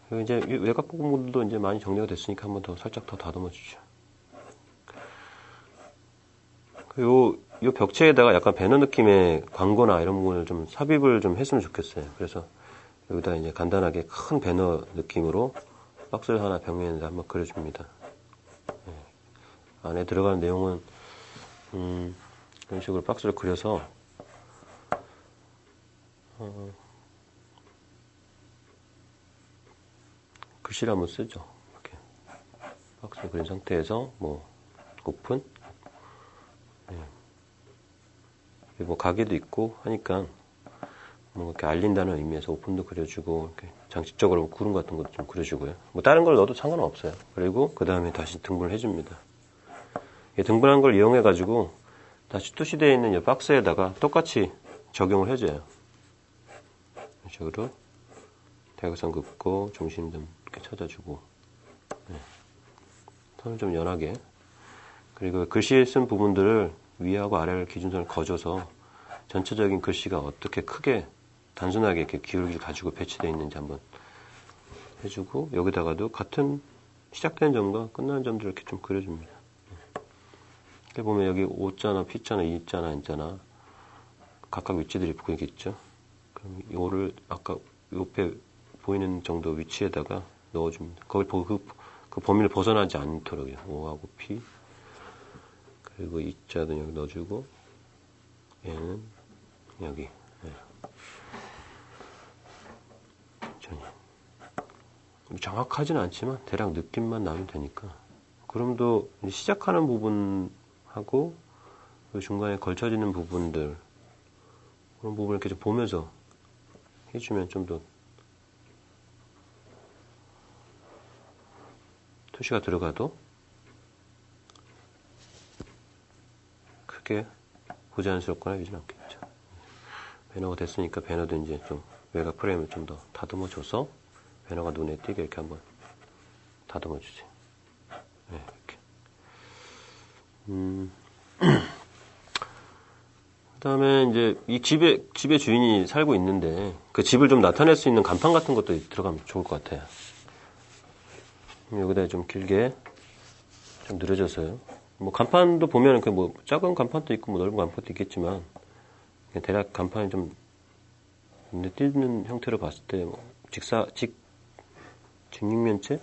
그리고 이제 외곽 부분도 이제 많이 정리가 됐으니까 한 번 더 살짝 더 다듬어 주죠. 요 벽체에다가 약간 배너 느낌의 광고나 이런 부분을 좀 삽입을 좀 했으면 좋겠어요. 그래서 여기다 이제 간단하게 큰 배너 느낌으로 박스를 하나 벽면에다 한번 그려줍니다. 안에 들어가는 내용은 이런 식으로 박스를 그려서 글씨를 한번 쓰죠. 이렇게 박스를 그린 상태에서 뭐 오픈, 뭐 가게도 있고 하니까 뭐 이렇게 알린다는 의미에서 오픈도 그려주고 이렇게 장식적으로 구름 같은 것도 좀 그려주고요. 뭐 다른 걸 넣어도 상관은 없어요. 그리고 그 다음에 다시 등분을 해줍니다. 등분한 걸 이용해 가지고 다시 투시되어 있는 이 박스에다가 똑같이 적용을 해줘요. 이런 식으로 대각선 긋고 중심 좀 이렇게 찾아주고, 선을 좀 연하게, 그리고 글씨에 쓴 부분들을 위하고 아래를 기준선을 그어줘서 전체적인 글씨가 어떻게 크게 단순하게 이렇게 기울기를 가지고 배치되어 있는지 한번 해주고, 여기다가도 같은 시작되는 점과 끝나는 점들을 이렇게 좀 그려줍니다. 이렇게 보면 여기 O자나 P자나 E자나 N자나 각각 위치들이 보이겠죠. 그럼 요를 아까 옆에 보이는 정도 위치에다가 넣어줍니다. 거기 그 범위를 벗어나지 않도록요. O하고 P, 그리고 E자도 여기 넣어주고, 얘는 여기. 정확하진 않지만 대략 느낌만 나면 되니까. 그럼도 시작하는 부분하고 그 중간에 걸쳐지는 부분들, 그런 부분을 이렇게 좀 보면서 해주면 좀 더 투시가 들어가도 크게 고자연스럽거나 이러진 않겠죠. 배너가 됐으니까 배너도 이제 좀 외곽 프레임을 좀 더 다듬어줘서 배너가 눈에 띄게 이렇게 한번 다듬어주지. 네, 이렇게. 그 다음에 이제 이 집의 주인이 살고 있는데 그 집을 좀 나타낼 수 있는 간판 같은 것도 들어가면 좋을 것 같아요. 여기다 좀 길게 좀 늘어져서요. 뭐 간판도 보면 그 뭐 작은 간판도 있고 뭐 넓은 간판도 있겠지만 대략 간판이 좀 눈에 띄는 형태로 봤을 때 뭐 직육면체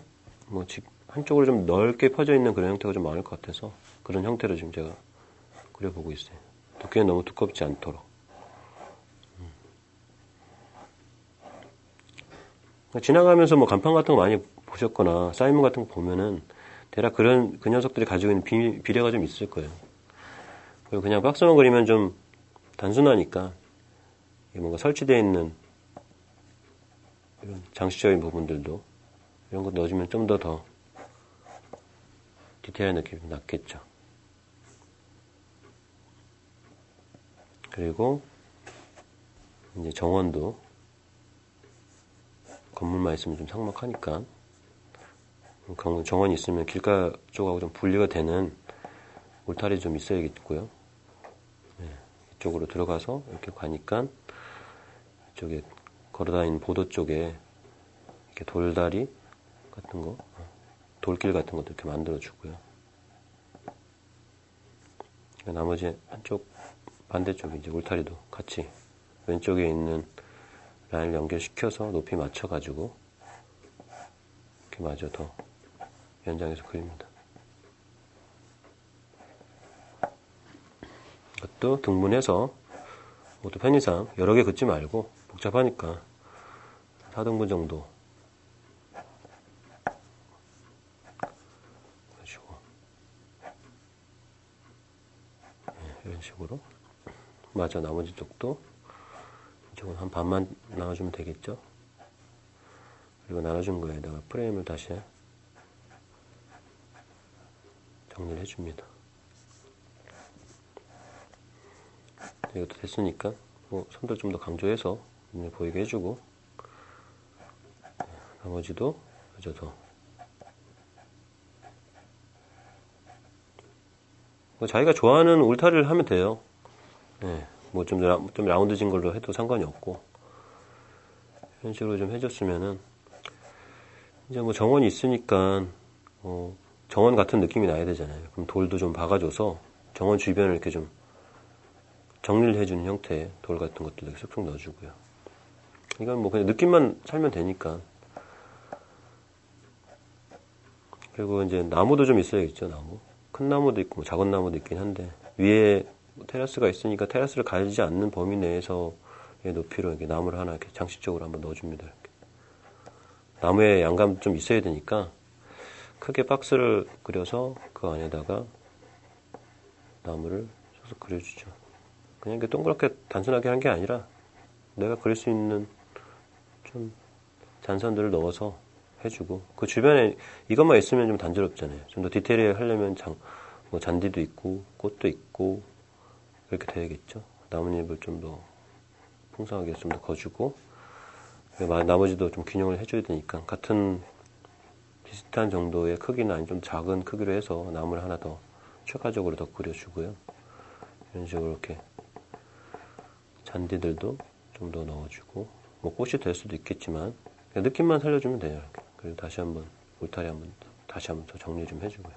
뭐 한쪽으로 좀 넓게 퍼져 있는 그런 형태가 좀 많을 것 같아서 그런 형태로 지금 제가 그려보고 있어요. 두께는 너무 두껍지 않도록. 지나가면서 뭐 간판 같은 거 많이 보셨거나 사인문 같은 거 보면은 대략 그 녀석들이 가지고 있는 비례가 좀 있을 거예요. 그리고 그냥 박스만 그리면 좀 단순하니까 뭔가 설치되어 있는 이런 장식적인 부분들도 이런 거 넣어주면 좀 더 디테일한 느낌이 낫겠죠. 그리고 이제 정원도 건물만 있으면 좀 삭막하니까 정원이 있으면 길가 쪽하고 좀 분리가 되는 울타리 좀 있어야겠고요. 네, 이쪽으로 들어가서 이렇게 가니까 이쪽에 걸어다니는 보도 쪽에 이렇게 돌다리 같은 거, 돌길 같은 것도 이렇게 만들어주고요. 나머지 한쪽 반대쪽에 이제 울타리도 같이 왼쪽에 있는 라인을 연결시켜서 높이 맞춰가지고 이렇게 마저 더 연장해서 그립니다. 이것도 등분해서 모두 편의상 여러 개 긋지 말고 복잡하니까 4등분 정도 해주고 이런 식으로 마저 나머지 쪽도 이쪽은 한 반만 나눠주면 되겠죠. 그리고 나눠준 거에다가 프레임을 다시 정리를 해줍니다. 이것도 됐으니까 선들 좀 더 강조해서 눈에 보이게 해주고 나머지도 마저 더 자기가 좋아하는 울타리를 하면 돼요. 네, 뭐 좀 라운드진 걸로 해도 상관이 없고 이런 식으로 좀 해줬으면은 이제 뭐 정원이 있으니까 정원 같은 느낌이 나야 되잖아요. 그럼 돌도 좀 박아줘서 정원 주변을 이렇게 좀 정리를 해주는 형태의 돌 같은 것도 이렇게 쑥쑥 넣어주고요. 이건 뭐 그냥 느낌만 살면 되니까. 그리고 이제 나무도 좀 있어야겠죠, 나무. 큰 나무도 있고 작은 나무도 있긴 한데 위에 테라스가 있으니까 테라스를 가리지 않는 범위 내에서의 높이로 이렇게 나무를 하나 이렇게 장식적으로 한번 넣어줍니다. 이렇게. 나무에 양감 좀 있어야 되니까 크게 박스를 그려서 그 안에다가 나무를 쏙쏙 그려주죠. 그냥 이렇게 동그랗게 단순하게 한 게 아니라 내가 그릴 수 있는 좀 잔선들을 넣어서 해주고 그 주변에 이것만 있으면 좀 단조롭잖아요. 좀 더 디테일하게 하려면 뭐 잔디도 있고 꽃도 있고 그렇게 돼야겠죠. 나뭇잎을 좀 더 풍성하게 좀 더 거주고 나머지도 좀 균형을 해줘야 되니까 같은 비슷한 정도의 크기나 아니면 좀 작은 크기로 해서 나무를 하나 더 추가적으로 더 그려주고요. 이런 식으로 이렇게 잔디들도 좀 더 넣어주고 뭐 꽃이 될 수도 있겠지만 느낌만 살려주면 돼요. 이렇게. 그리고 다시 한번 울타리 다시 한번 더 정리 좀 해주고요.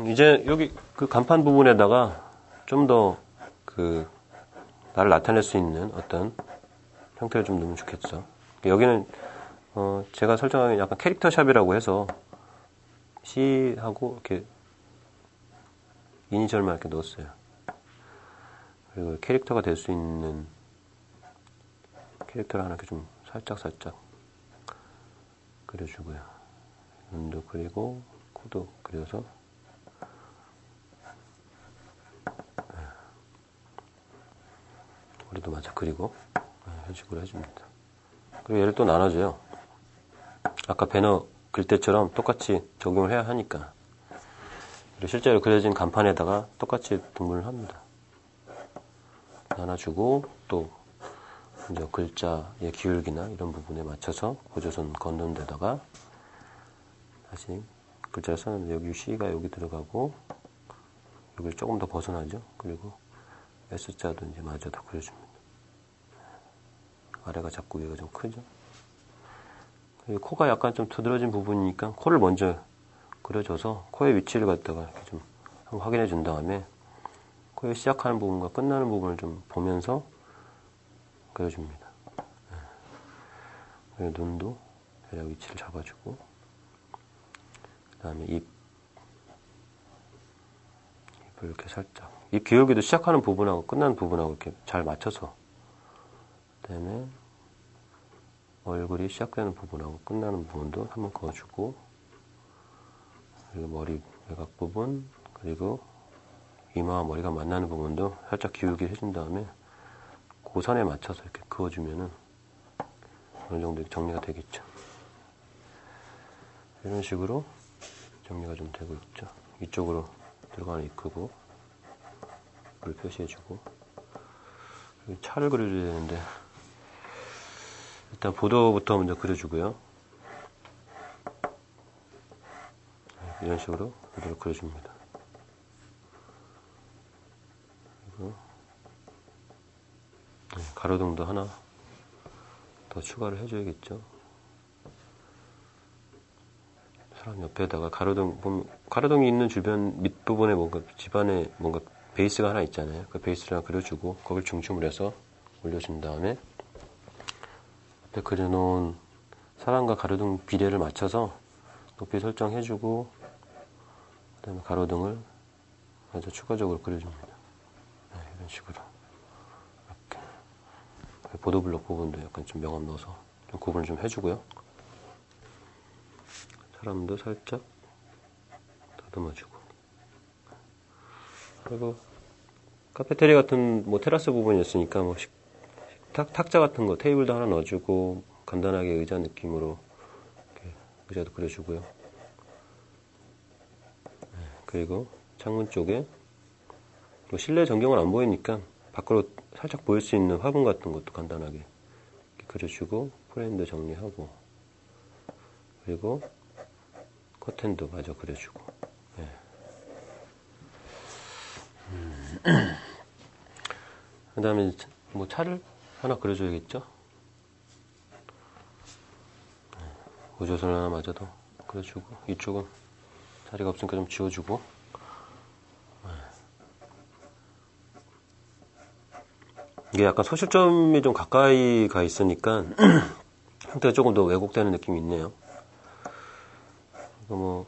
이제 여기 그 간판 부분에다가 좀 더 나를 나타낼 수 있는 어떤 형태를 좀 넣으면 좋겠어. 여기는 제가 설정한 게 약간 캐릭터 샵이라고 해서 C하고 이렇게 이니셜만 이렇게 넣었어요. 그리고 캐릭터가 될 수 있는 캐릭터를 하나 이렇게 좀 살짝 그려주고요. 눈도 그리고 코도 그려서 머리도 마저 그리고 이런 식으로 해줍니다. 그리고 얘를 또 나눠줘요. 아까 배너 그릴 때처럼 똑같이 적용을 해야 하니까 그리고 실제로 그려진 간판에다가 똑같이 등분을 합니다. 하나 주고 또 이제 글자의 기울기나 이런 부분에 맞춰서 고조선 걷는 데다가 다시 글자를 썼는데 여기 C가 여기 들어가고 여기를 조금 더 벗어나죠. 그리고 S자도 이제 마저 다 그려줍니다. 아래가 작고 위가 좀 크죠. 그리고 코가 약간 좀 두드러진 부분이니까 코를 먼저 그려줘서 코의 위치를 갖다가 이렇게 좀 한번 확인해 준 다음에 코의 시작하는 부분과 끝나는 부분을 좀 보면서 그려줍니다. 그리고 눈도 대략 위치를 잡아주고 그 다음에 입을 이렇게 살짝 입 기울기도 시작하는 부분하고 끝나는 부분하고 이렇게 잘 맞춰서 그 다음에 얼굴이 시작되는 부분하고 끝나는 부분도 한번 그어주고 그리고 머리 외곽 부분 그리고 이마와 머리가 만나는 부분도 살짝 기울기 해준 다음에 그 선에 맞춰서 이렇게 그어주면은 어느 정도 정리가 되겠죠. 이런 식으로 정리가 좀 되고 있죠. 이쪽으로 들어가는 입구고 를 표시해주고 차를 그려줘야 되는데 일단 보도부터 먼저 그려주고요. 이런 식으로 보도를 그려줍니다. 그리고 가로등도 하나 더 추가를 해줘야겠죠. 사람 옆에다가 가로등이 있는 주변 밑부분에 뭔가 집안에 뭔가 베이스가 하나 있잖아요. 그 베이스를 하나 그려주고 거기를 중심으로 해서 올려준 다음에 앞에 그려놓은 사람과 가로등 비례를 맞춰서 높이 설정해주고 그 다음에 가로등을 아주 추가적으로 그려줍니다. 네, 이런 식으로 이렇게 보도블록 부분도 약간 좀 명암 넣어서 좀 구분을 좀 해주고요. 사람도 살짝 다듬어주고 그리고 카페테리아 같은 뭐 테라스 부분이었으니까 뭐 탁자 같은 거 테이블도 하나 넣어주고 간단하게 의자 느낌으로 이렇게 의자도 그려주고요. 그리고 창문 쪽에 뭐 실내 전경은 안 보이니까 밖으로 살짝 보일 수 있는 화분 같은 것도 간단하게 이렇게 그려주고 프레임도 정리하고 그리고 커튼도 마저 그려주고 네. 그 다음에 뭐 차를 하나 그려줘야겠죠. 고조선 하나 마저도 그려주고 이쪽은 자리가 없으니까 좀 지워주고 이게 약간 소실점이 좀 가까이 가 있으니까 형태가 조금 더 왜곡되는 느낌이 있네요. 뭐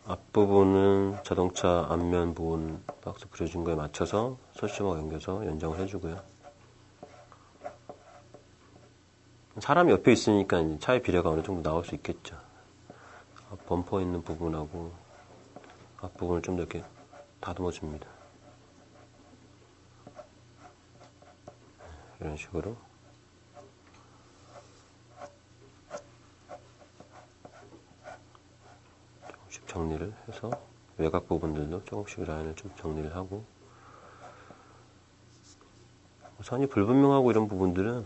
앞부분은 자동차 앞면 부분 박스 그려준 거에 맞춰서 소실점하고 연결해서 연장을 해주고요. 사람이 옆에 있으니까 차의 비례가 어느 정도 나올 수 있겠죠. 범퍼 있는 부분하고 앞부분을 좀 더 이렇게 다듬어 줍니다. 이런 식으로 조금씩 정리를 해서 외곽 부분들도 조금씩 라인을 좀 정리를 하고 선이 불분명하고 이런 부분들은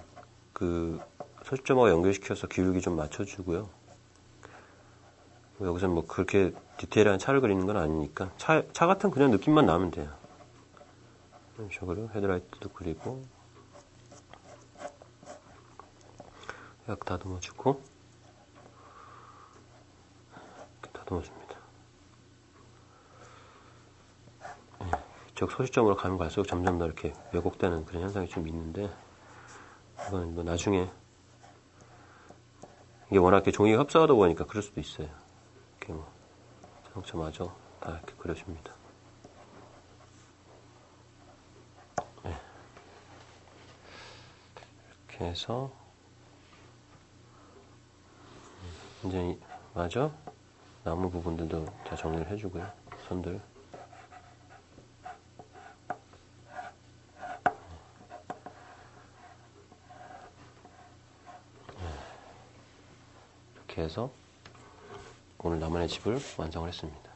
그 소시점하고 연결시켜서 기울기 좀 맞춰주고요. 여기서는 뭐 그렇게 디테일한 차를 그리는 건 아니니까 차 같은 그냥 느낌만 나면 돼요. 이런 식으로 헤드라이트도 그리고 약 다듬어주고 이렇게 다듬어줍니다. 이쪽 소시점으로 가면 갈수록 점점 더 이렇게 왜곡되는 그런 현상이 좀 있는데 이건 뭐 나중에 이게 워낙 이렇게 종이가 흡사하다 보니까 그럴 수도 있어요. 이렇게 뭐 자동차마저 다 이렇게 그려줍니다. 네. 이렇게 해서 이제 마저 나무 부분들도 다 정리를 해주고요. 선들 이렇게 해서 오늘 나만의 집을 완성을 했습니다.